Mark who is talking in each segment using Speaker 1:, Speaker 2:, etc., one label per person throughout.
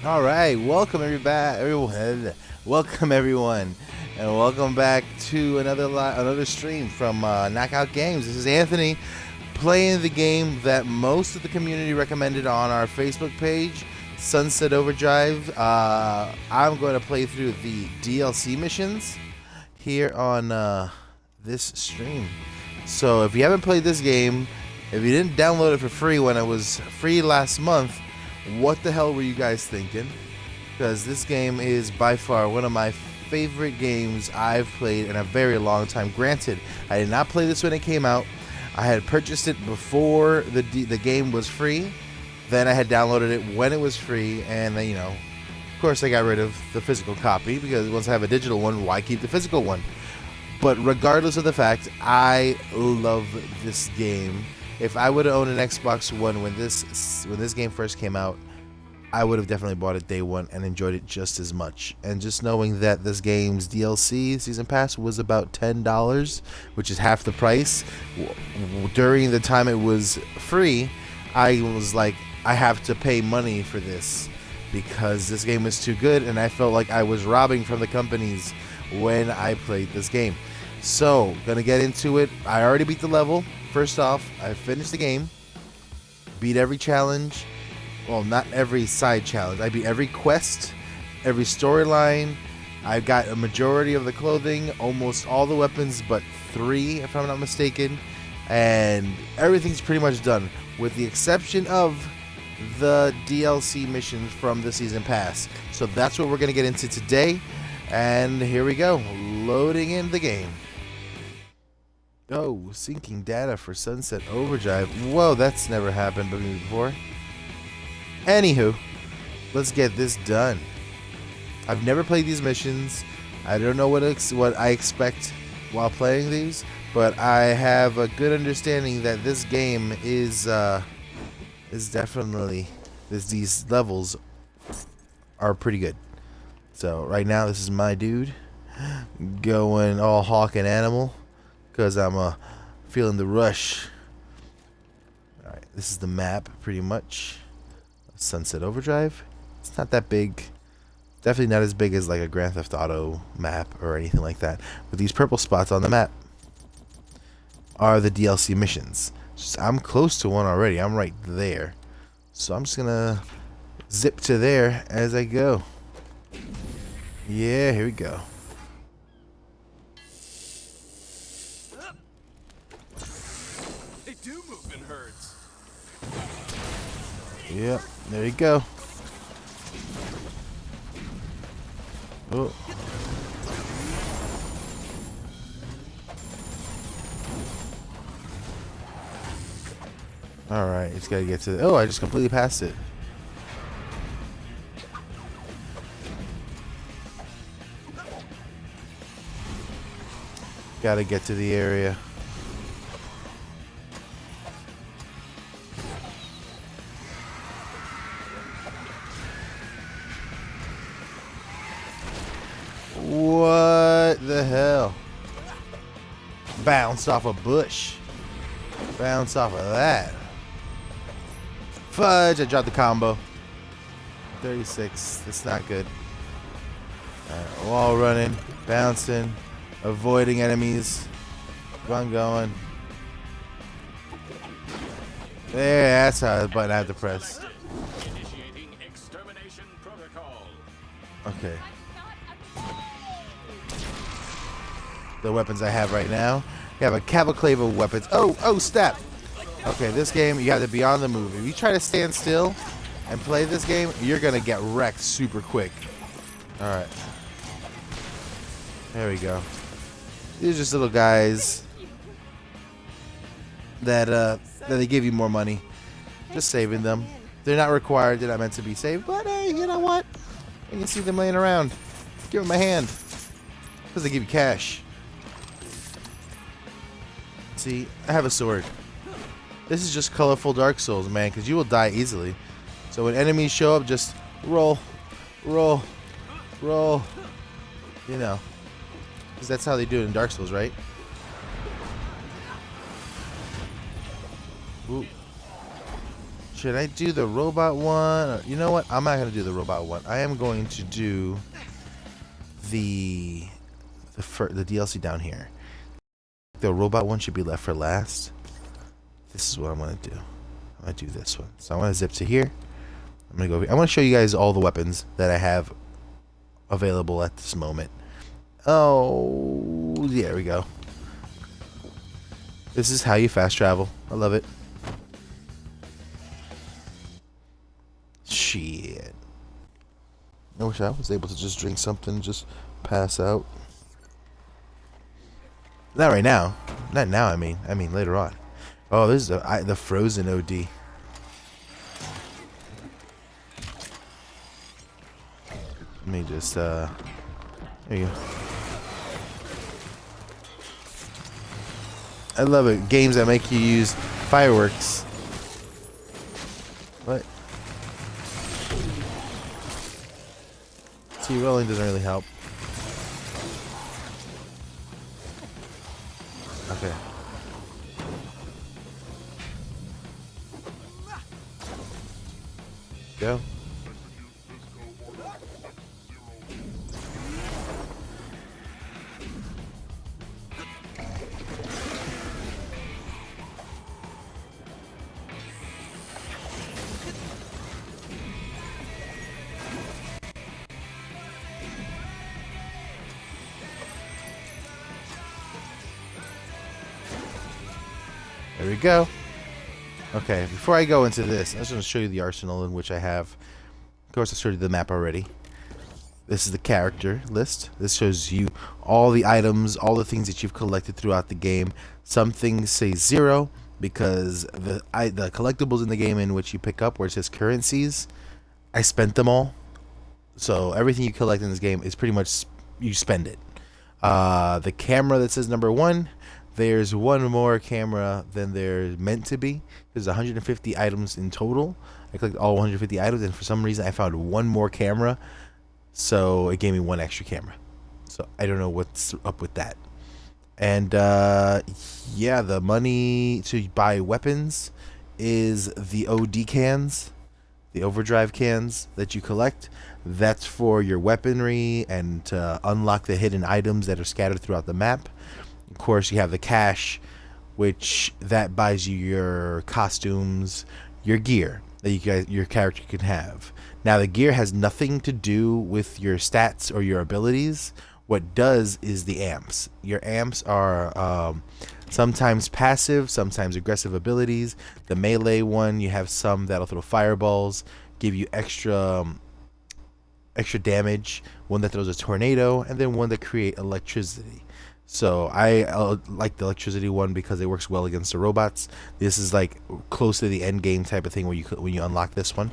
Speaker 1: All right, welcome everyone. Welcome everyone, and welcome back to another stream from Knockout Games. This is Anthony playing the game that most of the community recommended on our Facebook page, Sunset Overdrive. I'm going to play through the DLC missions here on this stream. So if you haven't played this game, if you didn't download it for free when it was free last month, what the hell were you guys thinking? Because this game is by far one of my favorite games I've played in a very long time. Granted, I did not play this when it came out. I had purchased it before the game was free. Then I had downloaded it when it was free, and then, of course I got rid of the physical copy because once I have a digital one, why keep the physical one? But regardless of the fact, I love this game. If I would have owned an Xbox One when this game first came out, I would have definitely bought it day one and enjoyed it just as much. And just knowing that this game's DLC season pass was about $10, which is half the price, during the time it was free, I was like, I have to pay money for this because this game is too good, and I felt like I was robbing from the companies when I played this game. So, gonna get into it. I already beat the level. First off, I finished the game, beat every challenge. Well, not every side challenge. I beat every quest, every storyline. I got a majority of the clothing, almost all the weapons, but 3, if I'm not mistaken. And everything's pretty much done, with the exception of the DLC missions from the Season Pass. So that's what we're going to get into today. And here we go, loading in the game. Oh, syncing data for Sunset Overdrive. Whoa, that's never happened to me before. Anywho, let's get this done. I've never played these missions. I don't know what I expect while playing these, but I have a good understanding that this game is definitely these levels are pretty good. So right now, this is my dude going all hawk and animal because I'm feeling the rush. All right, this is the map pretty much. Sunset Overdrive. It's not that big. Definitely not as big as like a Grand Theft Auto map or anything like that. But these purple spots on the map are the DLC missions. I'm close to one already. I'm right there. So I'm just gonna zip to there as I go. Yeah, here we go.
Speaker 2: They do move in herds.
Speaker 1: Yep, there you go. Oh. Alright, just gotta get to the... Oh, I just completely passed it. Gotta get to the area. What the hell? Bounced off a bush. Bounce off of that. Fudge, I dropped the combo. 36, that's not good. Alright, wall running, bouncing, avoiding enemies. Keep on going. There, that's how the button I have to press.
Speaker 2: Initiating extermination protocol.
Speaker 1: Okay. The weapons I have right now. You have a cavalcade of weapons. Oh, step. Okay, this game, you have to be on the move. If you try to stand still and play this game, you're going to get wrecked super quick. Alright. There we go. These are just little guys that they give you more money. Just saving them. They're not required. They're not meant to be saved. But hey, you know what? You can see them laying around. Give them a hand. Because they give you cash. See, I have a sword. This is just colorful Dark Souls, man, because you will die easily. So when enemies show up, just roll, roll, roll. You know. Because that's how they do it in Dark Souls, right? Ooh. Should I do the robot one? Or, you know what? I'm not gonna do the robot one. I am going to do the DLC down here. The robot one should be left for last. This is what I'm gonna do. I'm gonna do this one. So I'm gonna zip to here. I'm gonna go over here. I want to show you guys all the weapons that I have available at this moment. Oh, there we go. This is how you fast travel. I love it. Shit. I wish I was able to just drink something, just pass out. Not right now. Not now, I mean later on. Oh, this is the frozen OD. Let me just, there you go. I love it. Games that make you use fireworks. What? See, rolling doesn't really help. Okay. Go. There we go. Okay, before I go into this, I just want to show you the arsenal in which I have. Of course, I showed you the map already. This is the character list. This shows you all the items, all the things that you've collected throughout the game. Some things say 0 because the collectibles in the game in which you pick up, where it says currencies, I spent them all. So everything you collect in this game is pretty much you spend it. The camera that says number 1. There's one more camera than there's meant to be. There's 150 items in total. I collected all 150 items, and for some reason I found one more camera, so it gave me one extra camera. So I don't know what's up with that. And yeah, the money to buy weapons is the OD cans, the Overdrive cans that you collect. That's for your weaponry and to unlock the hidden items that are scattered throughout the map. Of course, you have the cash, which that buys you your costumes, your gear that your character can have. Now, the gear has nothing to do with your stats or your abilities. What does is the amps. Your amps are sometimes passive, sometimes aggressive abilities. The melee one, you have some that'll throw fireballs, give you extra damage. One that throws a tornado, and then one that create electricity. So I like the electricity one because it works well against the robots. This is like close to the end game type of thing where when you unlock this one.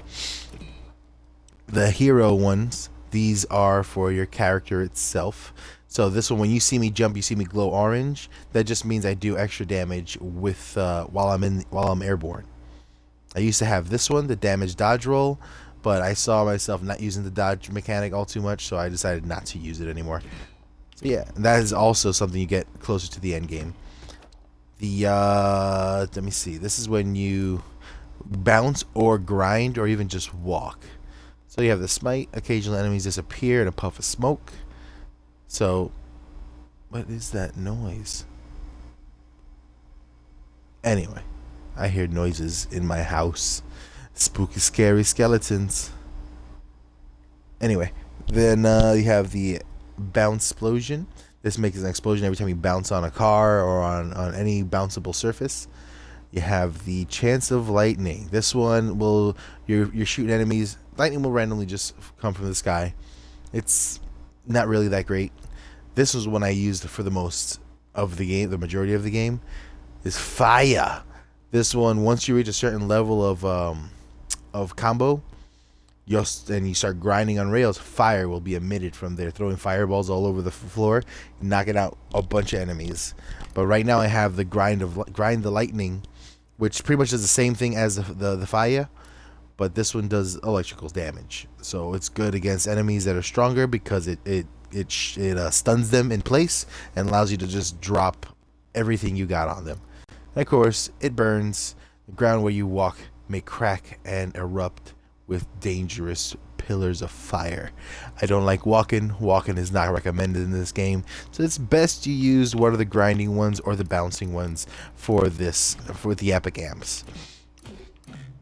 Speaker 1: The hero ones, these are for your character itself. So this one, when you see me jump, you see me glow orange. That just means I do extra damage with while I'm airborne. I used to have this one, the damage dodge roll, but I saw myself not using the dodge mechanic all too much, so I decided not to use it anymore. Yeah, that is also something you get closer to the end game. The let me see. This is when you bounce or grind or even just walk. So you have the smite. Occasional enemies disappear in a puff of smoke. So, what is that noise? Anyway, I hear noises in my house. Spooky, scary skeletons. Anyway, then you have the bounce explosion. This makes an explosion every time you bounce on a car or on any bounceable surface. You have the chance of lightning. This one will you're shooting enemies. Lightning will randomly just come from the sky. It's not really that great. This was one I used for the most of the game. The majority of the game is fire. This one, once you reach a certain level of combo, and you start grinding on rails, fire will be emitted from there, throwing fireballs all over the floor, knocking out a bunch of enemies. But right now I have the grind the lightning, which pretty much does the same thing as the fire, but this one does electrical damage. So it's good against enemies that are stronger because it stuns them in place and allows you to just drop everything you got on them. And of course, it burns. The ground where you walk may crack and erupt with dangerous pillars of fire. I don't like walking. Walking is not recommended in this game, so it's best you use one of the grinding ones or the bouncing ones for the epic amps.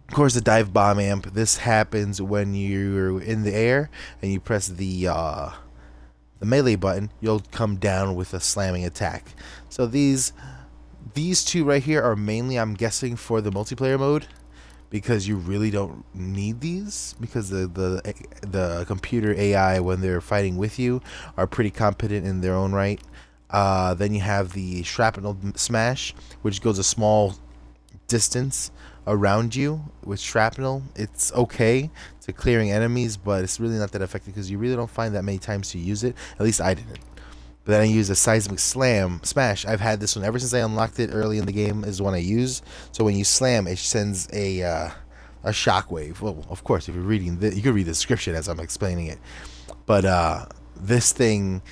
Speaker 1: Of course, the dive bomb amp. This happens when you're in the air and you press the melee button. You'll come down with a slamming attack. So these two right here are mainly, I'm guessing, for the multiplayer mode, because you really don't need these, because the computer AI, when they're fighting with you, are pretty competent in their own right. Then you have the shrapnel smash, which goes a small distance around you with shrapnel. It's okay to clearing enemies, but it's really not that effective because you really don't find that many times to use it. At least I didn't. But then I use a seismic smash. I've had this one ever since I unlocked it early in the game, is the one I use. So when you slam, it sends a shockwave. Well, of course, if you're reading you could read the description as I'm explaining it. But this thing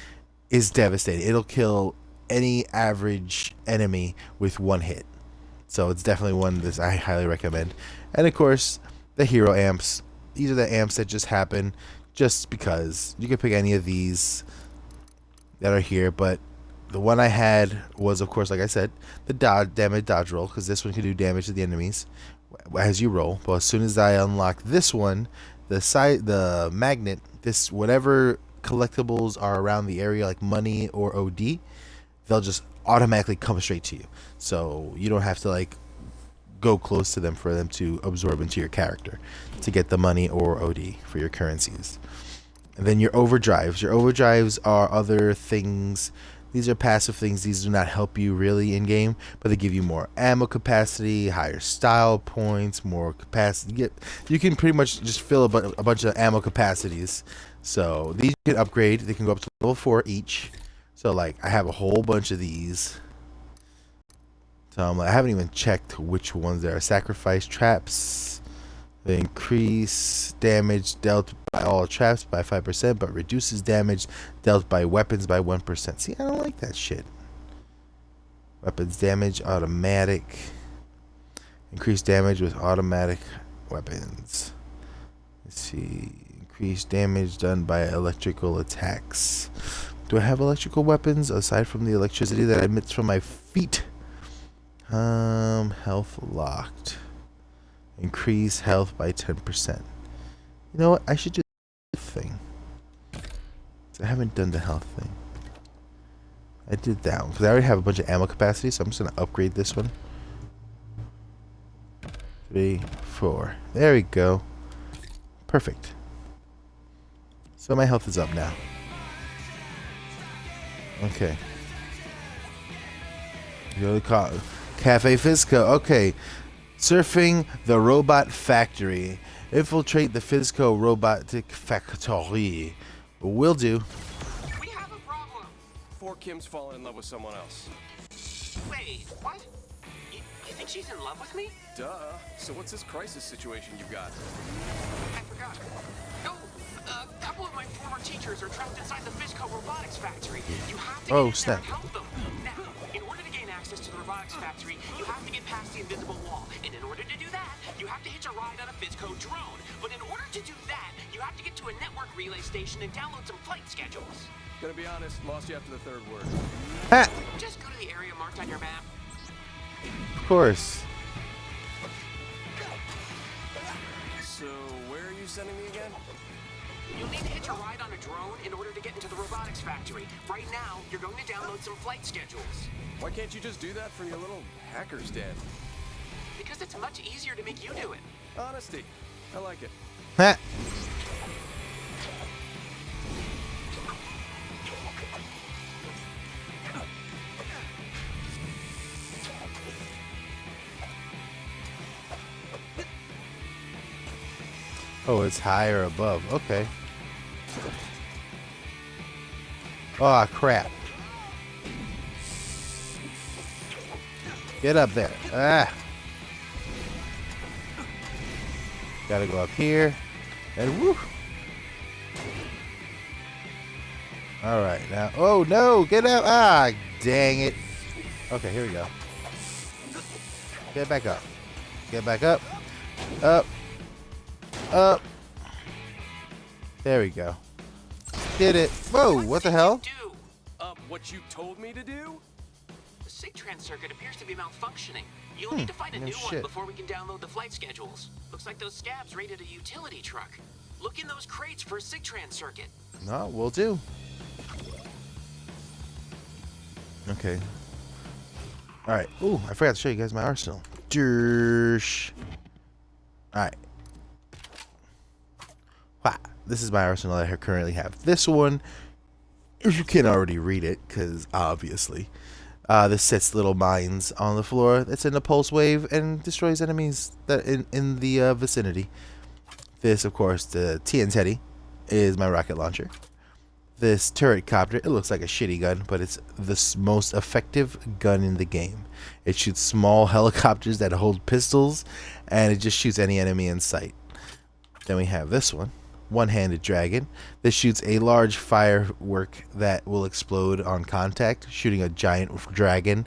Speaker 1: is devastating. It'll kill any average enemy with one hit. So it's definitely one that I highly recommend. And of course, the hero amps. These are the amps that just happen just because. You can pick any of these that are here, but the one I had was, of course, like I said, the damage dodge roll, because this one can do damage to the enemies as you roll. But as soon as I unlock this one, the magnet, this whatever collectibles are around the area, like money or OD, they'll just automatically come straight to you. So you don't have to like go close to them for them to absorb into your character to get the money or OD for your currencies. And then your overdrives. Your overdrives are other things. These are passive things. These do not help you really in game, but they give you more ammo capacity, higher style points, more capacity. You can pretty much just fill a bunch of ammo capacities. So these you can upgrade. They can go up to level 4 each. So like I have a whole bunch of these. So I haven't even checked which ones there are. Sacrifice traps. They increase damage dealt by all traps by 5%, but reduces damage dealt by weapons by 1%. See, I don't like that shit. Weapons damage automatic. Increase damage with automatic weapons. Let's see. Increase damage done by electrical attacks. Do I have electrical weapons aside from the electricity that emits from my feet? Health locked. Increase health by 10%. You know what? I should do the thing. I haven't done the health thing. I did that one because I already have a bunch of ammo capacity, so I'm just gonna upgrade this one. 3, 4. There we go. Perfect. So my health is up now. Okay. Go to Cafe Fizco. Okay. Surfing the Robot Factory. Infiltrate the Fizco Robotic Factory. Will do.
Speaker 2: We have a problem. Poor Kim's fallen in love with someone else.
Speaker 3: Wait, what? You think she's in love with me?
Speaker 2: Duh. So what's this crisis situation you've got?
Speaker 3: I forgot. No, a couple of my former teachers are trapped inside the Fizco Robotics Factory. You have to get in there and help them. Now, in order to gain access to the Robotics Factory, you have to get past the invisible wall. And in order to do that, you have to hitch a ride on a Fizco drone. But in order to do that, you have to get to a network relay station and download some flight schedules.
Speaker 2: Gonna be honest, lost you after the third word.
Speaker 1: Ha!
Speaker 3: Just go to the area marked on your map.
Speaker 1: Of course.
Speaker 2: So, where are you sending me again?
Speaker 3: You'll need to hitch a ride on a drone in order to get into the Robotics Factory. Right now, you're going to download some flight schedules.
Speaker 2: Why can't you just do that from your little hacker's den?
Speaker 3: Because it's much easier to make you do it.
Speaker 2: Honesty. I like it.
Speaker 1: Ha! Oh, it's higher above. Okay. Oh, crap. Get up there. Ah. Gotta go up here. And woo. Alright, now. Oh, no. Get up. Ah, dang it. Okay, here we go. Get back up. Get back up. Up. Up. There we go. Did it. Whoa, what the hell?
Speaker 2: What you told me to do?
Speaker 3: The SIG-Trans circuit appears to be malfunctioning. You'll need to find a new one before we can download the flight schedules. Looks like those scabs raided a utility truck. Look in those crates for a SIG-Trans circuit.
Speaker 1: No, we'll do. Okay. Alright. Ooh, I forgot to show you guys my arsenal. Alright. Wow. This is my arsenal that I currently have. This one, if you can already read it, because obviously, this sets little mines on the floor that's in a pulse wave and destroys enemies that in the vicinity. This, of course, the TN Teddy is my rocket launcher. This turret copter, it looks like a shitty gun, but it's the most effective gun in the game. It shoots small helicopters that hold pistols, and it just shoots any enemy in sight. Then we have this one-handed dragon. This shoots a large firework that will explode on contact, shooting a giant dragon.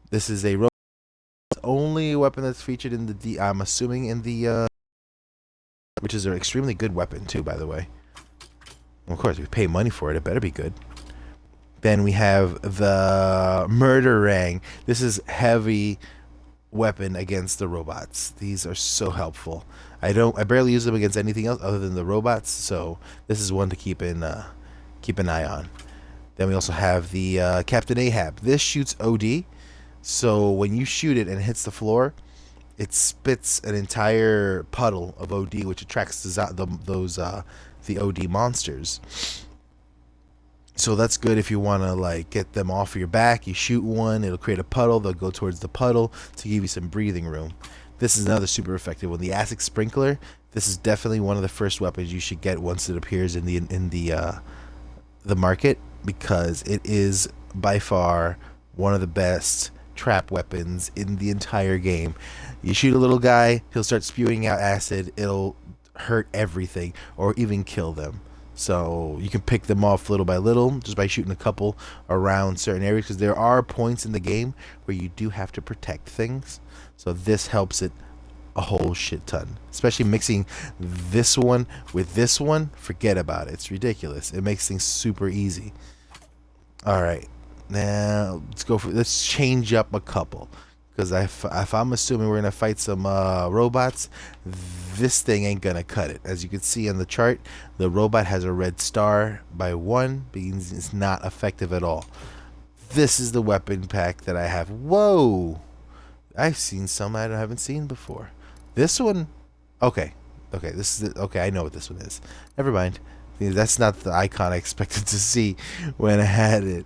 Speaker 1: This is a only weapon that's featured in the I'm assuming in the which is an extremely good weapon too, by the way. Of course, if we pay money for it, it better be good. Then we have the Murderang. This is heavy weapon against the robots. These are so helpful. I barely use them against anything else other than the robots, so this is one to keep an eye on. Then we also have the Captain Ahab. This shoots OD, so when you shoot it and it hits the floor, it spits an entire puddle of OD, which attracts the OD monsters. So that's good if you want to like get them off your back. You shoot one, it'll create a puddle. They'll go towards the puddle to give you some breathing room. This is another super effective one. The acid sprinkler. This is definitely one of the first weapons you should get once it appears in the market, because it is by far one of the best trap weapons in the entire game. You shoot a little guy, he'll start spewing out acid. It'll hurt everything or even kill them. So you can pick them off little by little just by shooting a couple around certain areas, because there are points in the game where you do have to protect things. So this helps it a whole shit ton. Especially mixing this one with this one, forget about it. It's ridiculous. It makes things super easy. Alright, now let's change up a couple. Because if I'm assuming we're going to fight some robots, this thing ain't going to cut it. As you can see on the chart, the robot has a red star by 1, means it's not effective at all. This is the weapon pack that I have. Whoa! I've seen some I haven't seen before. This one, okay, this is okay. I know what this one is. Never mind. That's not the icon I expected to see when I had it.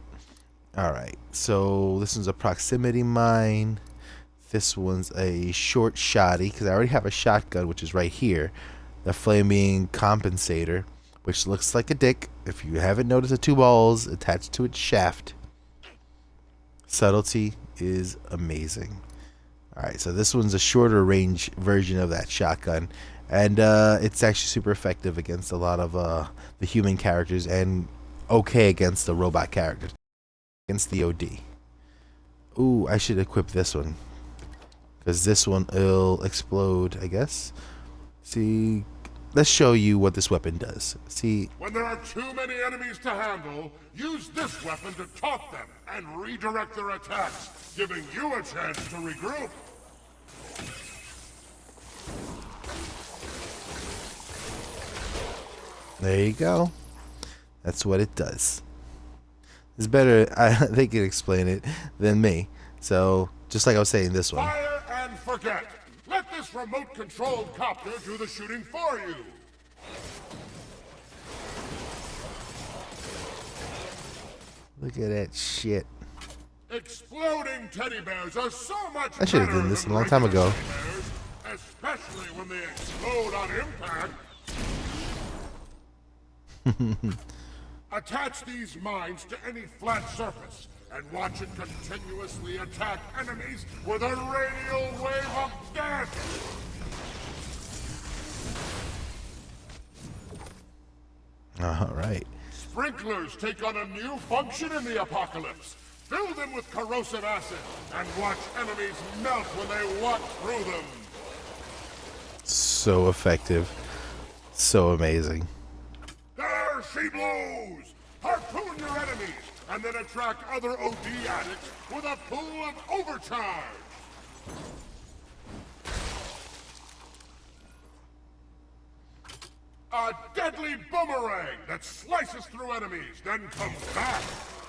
Speaker 1: All right, so this one's a proximity mine. This one's a short shotty, because I already have a shotgun, which is right here. The flaming compensator, which looks like a dick. If you haven't noticed, the 2 balls attached to its shaft. Subtlety is amazing. Alright, so this one's a shorter range version of that shotgun, and it's actually super effective against a lot of the human characters, and okay against the robot characters, against the OD. Ooh, I should equip this one, because this one will explode, I guess. See, let's show you what this weapon does. See,
Speaker 4: when there are too many enemies to handle, use this weapon to taunt them and redirect their attacks, giving you a chance to regroup.
Speaker 1: there you go. That's what it does. It's better, they can explain it than me. So, just like I was saying, this one.
Speaker 4: Fire and forget. Let this remote-controlled copter do the shooting for you.
Speaker 1: Look at that shit.
Speaker 4: Exploding teddy bears are so much
Speaker 1: I should have
Speaker 4: better
Speaker 1: done this a
Speaker 4: than
Speaker 1: long time
Speaker 4: regular
Speaker 1: ago.
Speaker 4: teddy bears, especially when they explode on impact. Attach these mines to any flat surface and watch it continuously attack enemies with a radial wave of death!
Speaker 1: Alright.
Speaker 4: Sprinklers take on a new function in the apocalypse. Fill them with corrosive acid and watch enemies melt when they walk through them.
Speaker 1: so effective. So amazing.
Speaker 4: There she blows! Harpoon your enemies, and then attract other OD addicts with a pool of overcharge! A deadly boomerang that slices through enemies, then comes back.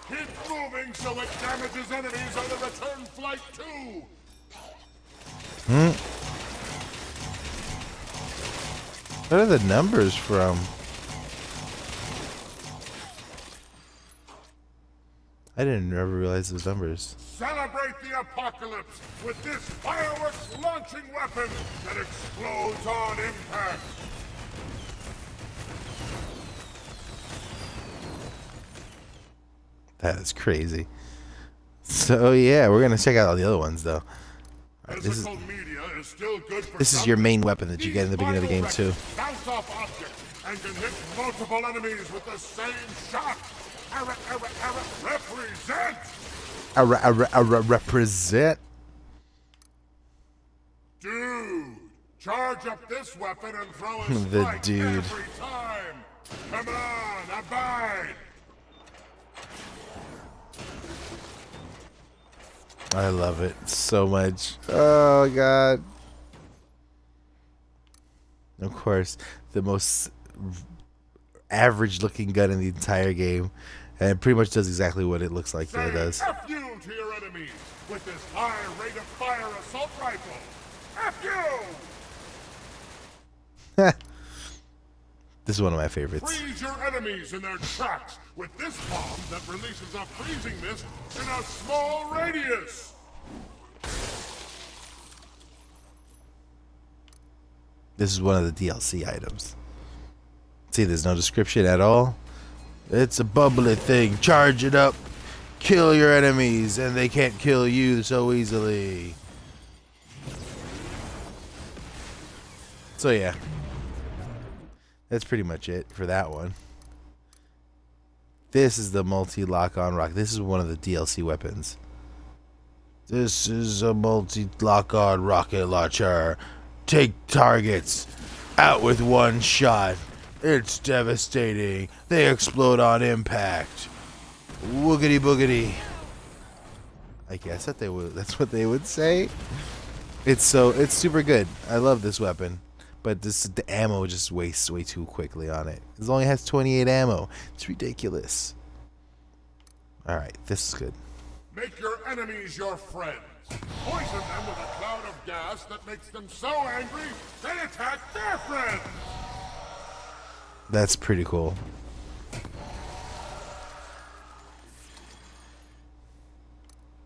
Speaker 4: Keep moving so it damages enemies on the return flight too.
Speaker 1: What are the numbers from? I didn't ever realize those numbers.
Speaker 4: Celebrate the apocalypse with this fireworks launching weapon that explodes on impact.
Speaker 1: That is crazy. So yeah, we're gonna check out all the other ones though. Alright, this is your main weapon that you get in the beginning of the game too.
Speaker 4: Bounce off objects and can hit multiple enemies with the same shot. Represent.
Speaker 1: Represent.
Speaker 4: Dude, charge up this weapon and throw a
Speaker 1: The
Speaker 4: strike
Speaker 1: dude.
Speaker 4: every time. Come on, abide.
Speaker 1: I love it so much. Oh god. Of course, the most average looking gun in the entire game. And it pretty much does exactly what it looks like that it does.
Speaker 4: F you to your enemies with this high rate of fire assault rifle. F you!
Speaker 1: This is one of my favorites.
Speaker 4: Freeze your enemies in their tracks with this bomb that releases a freezing mist in a small radius.
Speaker 1: This is one of the DLC items. See, there's no description at all. It's a bubbly thing. Charge it up. Kill your enemies, and they can't kill you so easily. So yeah. That's pretty much it for that one. This is the multi-lock-on rocket. This is one of the DLC weapons. This is a multi-lock-on rocket launcher. Take targets out with one shot. It's devastating. They explode on impact. Woogity boogity. I guess that they would. That's what they would say. It's super good. I love this weapon. But the ammo just wastes way too quickly on it. It only has 28 ammo. It's ridiculous. Alright, this is good.
Speaker 4: Make your enemies your friends. Poison them with a cloud of gas that makes them so angry they attack their friends.
Speaker 1: That's pretty cool.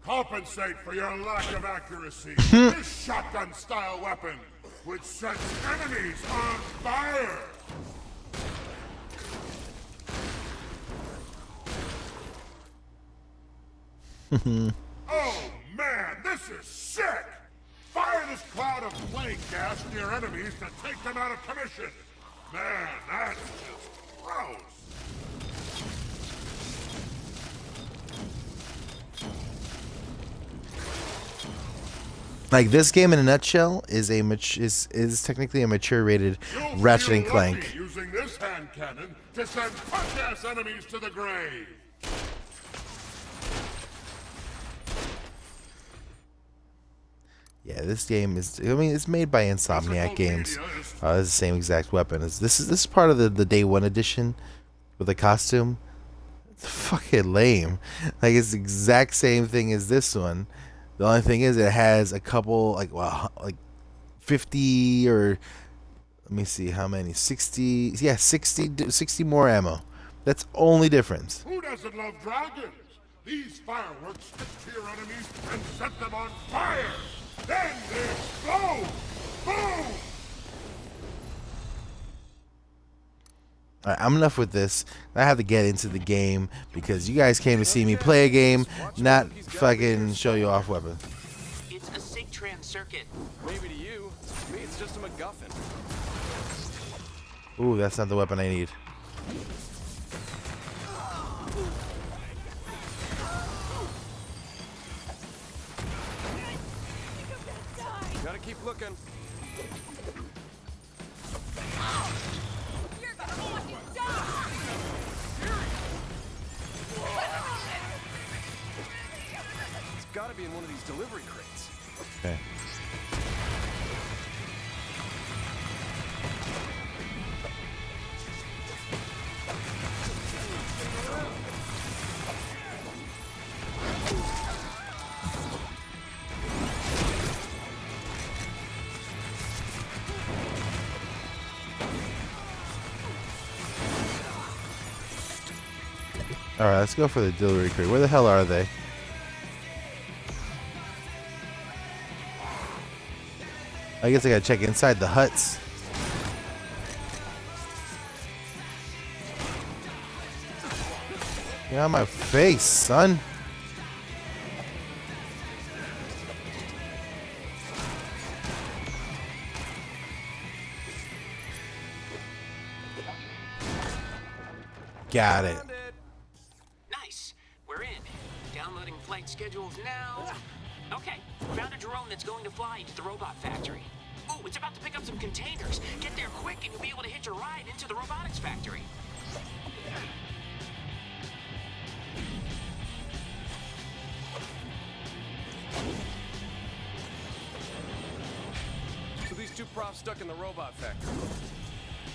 Speaker 4: Compensate for your lack of accuracy with this shotgun-style weapon, which sets enemies on fire! Oh man, this is sick! Fire this cloud of plague gas near enemies to take them out of commission! Man, that's just gross!
Speaker 1: Like, this game in a nutshell is is technically a mature rated Ratchet and Clank.
Speaker 4: Using this hand cannon to send punk-ass enemies to the grave.
Speaker 1: Yeah, this game is. I mean, it's made by Insomniac Games. It's the same exact weapon. This is part of the Day One edition with the costume. It's fucking lame. Like, it's the exact same thing as this one. The only thing is, it has a couple, like 50 or let me see how many, 60. Yeah, 60 more ammo. That's only difference.
Speaker 4: Who doesn't love dragons? These fireworks stick to your enemies and set them on fire. Then they explode. Boom!
Speaker 1: Alright, I'm enough with this. I have to get into the game because you guys came to see me play a game, not fucking show you off weapons.
Speaker 3: It's a SIG-Trans circuit.
Speaker 2: Maybe to you. To me, it's just a MacGuffin.
Speaker 1: Ooh, that's not the weapon I need.
Speaker 2: Gotta keep looking. be in one of these delivery crates.
Speaker 1: Okay. All right, let's go for the delivery crate. Where the hell are they? I guess I gotta check inside the huts. Get out of my face, son. Got it.
Speaker 3: Nice. We're in. Downloading flight schedules now. Okay. Found a drone that's going to fly into the robot factory. Oh, it's about to pick up some containers. Get there quick and you'll be able to hitch a ride into the robotics factory.
Speaker 2: So these two profs stuck in the robot factory.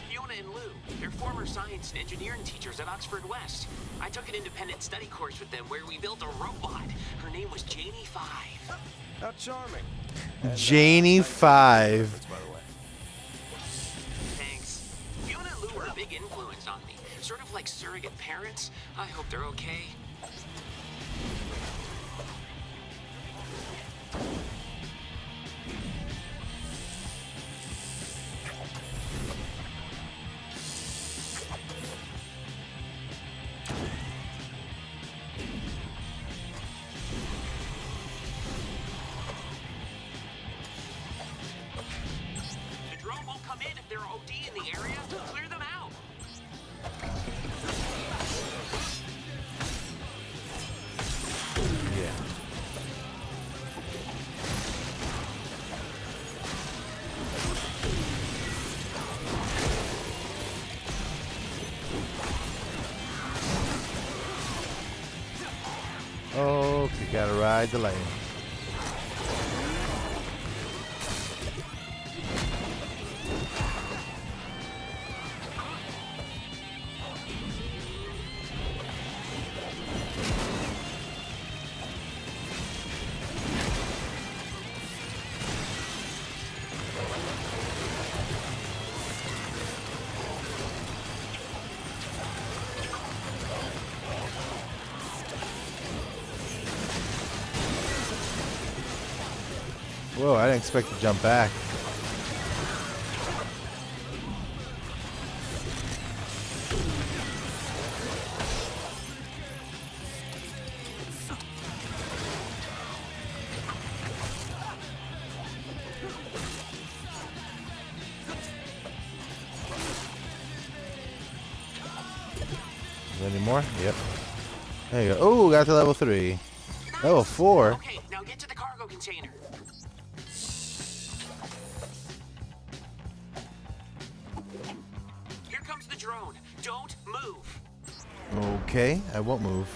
Speaker 3: Fiona and Lou, they're former science and engineering teachers at Oxford West. I took an independent study course with them where we built a robot. Her name was Janie 5.
Speaker 2: How charming.
Speaker 1: Janie 5.
Speaker 2: By the way.
Speaker 3: Thanks. Fiona and Lou were a big influence on me. Sort of like surrogate parents. I hope they're okay. The drone won't come in if there are OD in the area. Clear them out.
Speaker 1: Yeah. Okay, gotta ride the lane. Whoa, I didn't expect to jump back. Is there any more? Yep. There you go. Oh, got to level 3. Level 4.
Speaker 3: Okay, now get to the cargo container. Here comes the drone. Don't move.
Speaker 1: Okay, I won't move.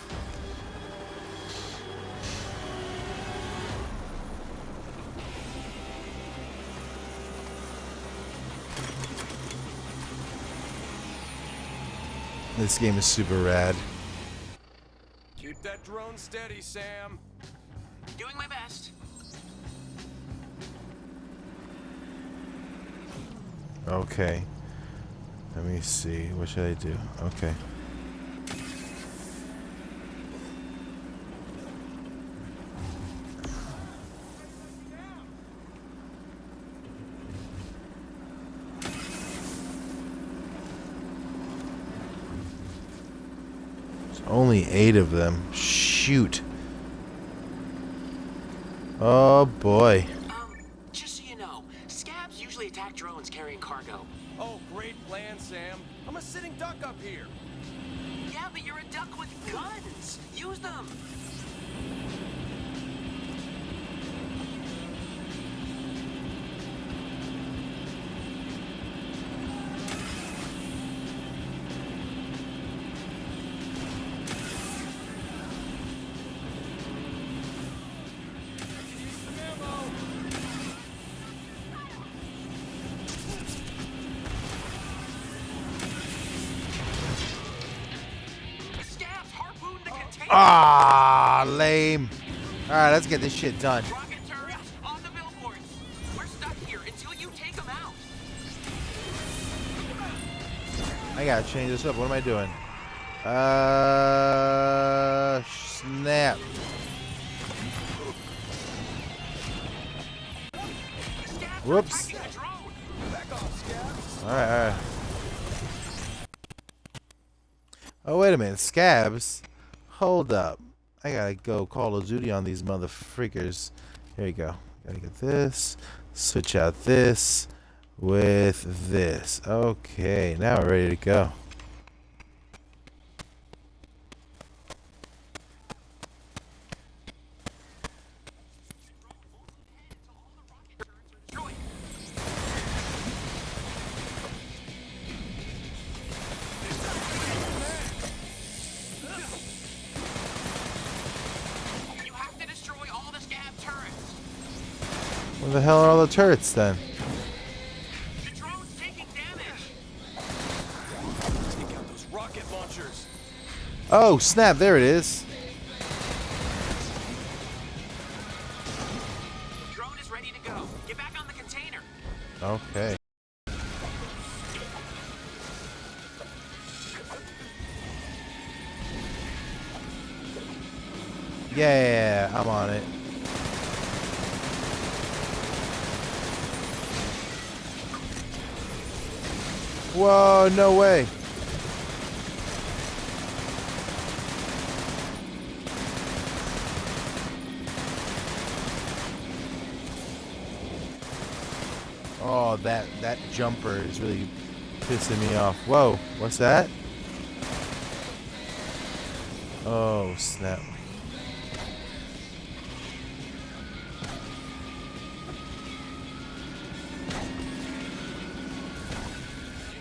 Speaker 1: This game is super rad.
Speaker 2: Keep that drone steady, Sam.
Speaker 3: Doing my best.
Speaker 1: Okay. Let me see. What should I do? Okay. There's only 8 of them. Shoot. Oh boy.
Speaker 3: Just so you know, scabs usually attack drones carrying cargo.
Speaker 2: Oh, great plan, Sam. I'm a sitting duck up here.
Speaker 3: Yeah, but you're a duck with guns. Use them.
Speaker 1: Ah, lame. All right, let's get this shit done.
Speaker 3: Rocket turrets on the billboards. We're stuck here until you take them out.
Speaker 1: I gotta change this up. What am I doing? Snap. Whoops. All right. Oh, wait a minute. Scabs? Hold up. I gotta go Call of Duty on these motherfreakers. Here you go. Gotta get this. Switch out this with this. Okay, now we're ready to go. Where the hell are all the turrets then?
Speaker 3: The drone's taking damage.
Speaker 2: Take out those rocket launchers.
Speaker 1: Oh, snap. There it is.
Speaker 3: Drone is ready to go. Get back on the container.
Speaker 1: Okay. Yeah, I'm on it. Whoa, no way. Oh, that jumper is really pissing me off. Whoa, what's that? Oh, snap.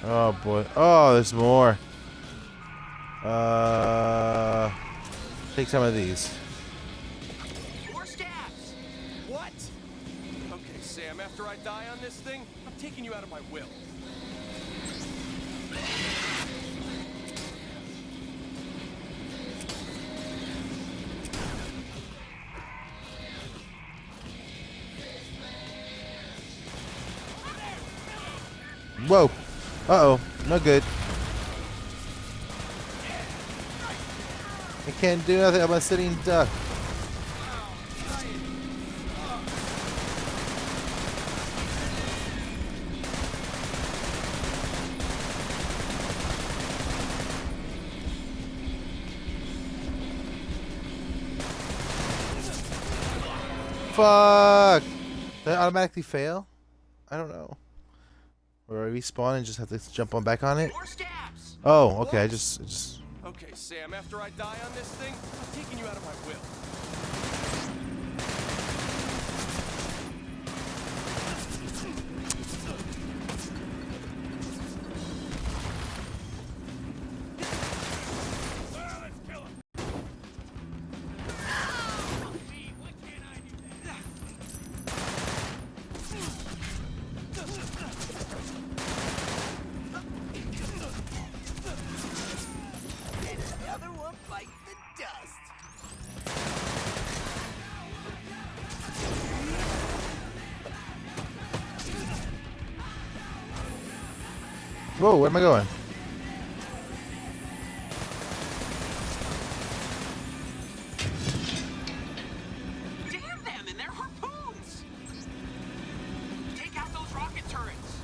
Speaker 1: Oh boy. Oh, there's more. Take some of these.
Speaker 3: More stabs.
Speaker 2: What? Okay, Sam, after I die on this thing, I'm taking you out of my will.
Speaker 1: Whoa. Uh-oh. No good. I can't do nothing. I'm a sitting duck. Fuck. Did that automatically fail? I don't know. Or respawn and just have to jump on back on it?
Speaker 3: More stabs.
Speaker 1: Oh, okay. I just.
Speaker 2: Okay, Sam, after I die on this thing, I'm taking you out of my will.
Speaker 1: Whoa, where am I going?
Speaker 3: Damn them and their harpoons. Take out those rocket turrets.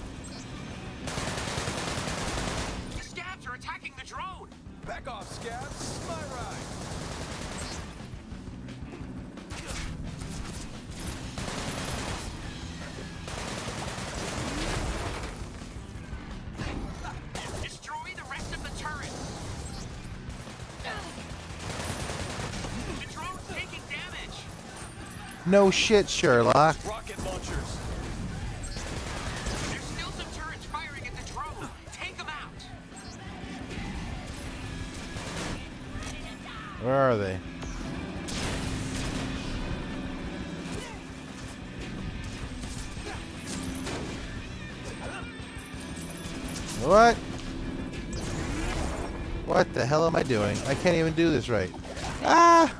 Speaker 3: The stabs are attacking the drone.
Speaker 2: Back off, Scabs. This is my ride.
Speaker 3: Destroy the rest of the turrets. The drone's taking damage.
Speaker 1: No shit, Sherlock.
Speaker 2: Rocket launchers.
Speaker 3: There's still some turrets firing at the drone. Take them out.
Speaker 1: Where are they? What? What the hell am I doing? I can't even do this right. Ah!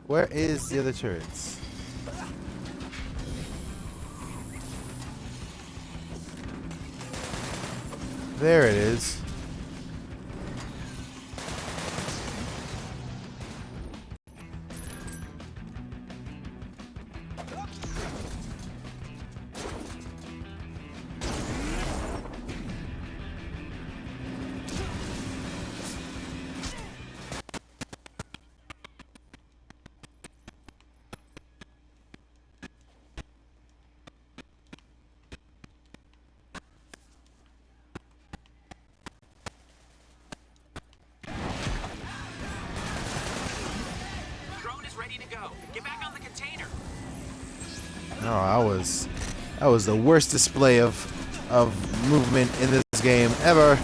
Speaker 1: Where is the other turrets? There it is.
Speaker 3: Drone is ready to go. Get back on the container.
Speaker 1: Oh, that was the worst display of movement in this game ever.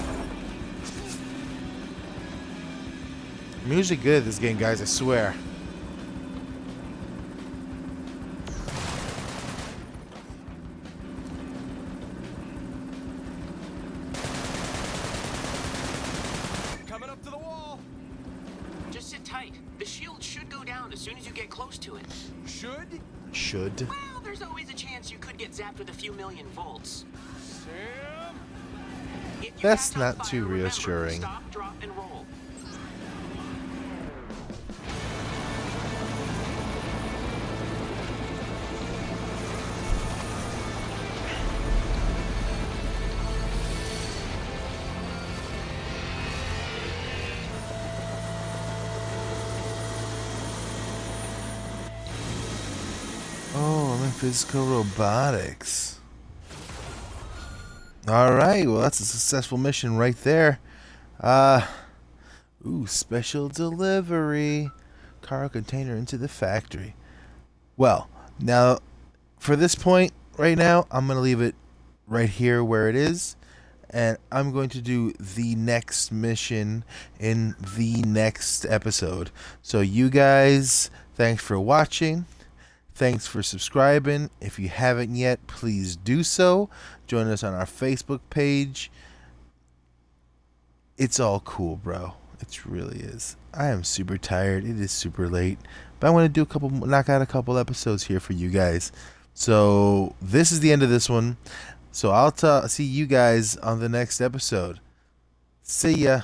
Speaker 1: Music good at this game, guys, I swear.
Speaker 2: Coming up to the wall.
Speaker 3: Just sit tight. The shield should go down as soon as you get close to it.
Speaker 1: Should.
Speaker 3: Well, there's always a chance you could get zapped with a few million volts.
Speaker 2: Sam?
Speaker 3: If you
Speaker 1: That's
Speaker 3: catch on
Speaker 1: not
Speaker 3: fire,
Speaker 1: too
Speaker 3: remember,
Speaker 1: reassuring.
Speaker 3: Stop, drop, and roll.
Speaker 1: Oh, I'm in physical robotics. Alright, well that's a successful mission right there. Ooh, special delivery. Cargo container into the factory. Well, now, for this point, right now, I'm going to leave it right here where it is. And I'm going to do the next mission in the next episode. So you guys, thanks for watching. Thanks for subscribing. If you haven't yet, please do so. Join us on our Facebook page. It's all cool, bro. It really is. I am super tired. It is super late. But I want to do knock out a couple episodes here for you guys. So this is the end of this one. So I'll see you guys on the next episode. See ya.